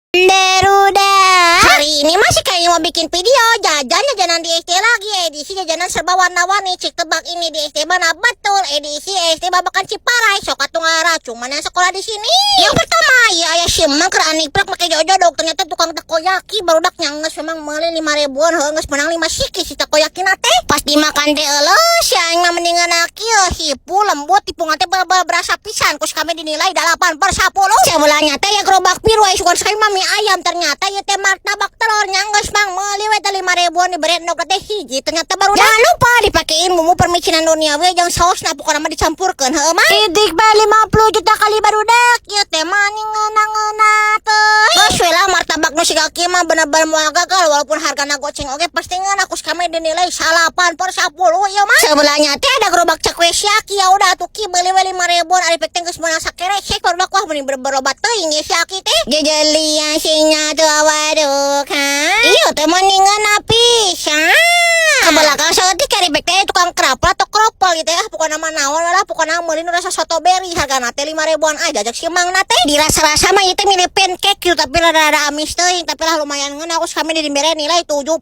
Deruda. Hari ini masih kayaknya mau bikin video jajanan di SD lagi. Edisi jajanan serba warna-warni. Cik tebak ini di SD mana? Betul, edisi SD Babakan Ciparai. Sok atuh ngara, cuman yang sekolah di sini. Yang pertama, ya ayah simang keur aniplak make jodok. Ternyata tukang takoyaki barudak nyanges memang meuli 5.000-an, heungeus menang 5 siki si takoyaki nate. Pas dimakan teh euleus, si aing mah mendingan kieu hipu lembut tipungan teh berasa pisan. Kus kami dinilai 8/10. Sebelahnya teh ya gerobak biru aya sugan sekali mami ayam, ternyata ieu teh martabak telur nyanggeus mang meuli we teh 5.000-an dibere endog teh hiji, ternyata baru. Jangan lupa dipakein bumbu permicinan duniawi jeung saosna pokona mah dicampurkeun heuh mah. Idik bae 50 juta kali barudak ieu teh mah ngeuna teh. Geus we lah martabak nu siga kieu mah bener-bener moal gagal walaupun hargana goceng oge pasti ngeuna kus kami dinilai 8/10 ieu mah. Sebelahnya teh ada gerobak cakwesiaki ya udah atuh ki beuli we 5.000-an ari pek teh geus meunang sakeresek barudak wah mending berobat teuing ieu siaki teh. Jejelian sinya teu waduh kan. Ieu teh mending ngeuna pisan. Ke belakang saeutik ari pek teh tukang krapel atau kropol gitu ya. Pokona mah naon lah pokona meuli nu rasa soto beri hargana teh 5.000-an aja jak si mangna teh. Dirasa-rasa mah ieu teh mirip pancake gitu tapi rada amis teuing tapi lah lumayan ngeuna kus kami dibere nilai 7/10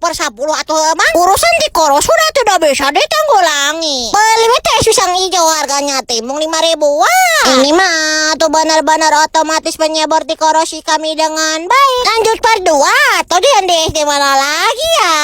atuh mah. Urusan di koros sudah tidak bisa ditanggulangi. Beli we teh susang ijo harganya teh mung 5.000-an. Ini mah tuh benar-benar otomatis menyebor di korosi kami dengan baik. Lanjut part 2. Tadi yang di SD mana lagi ya?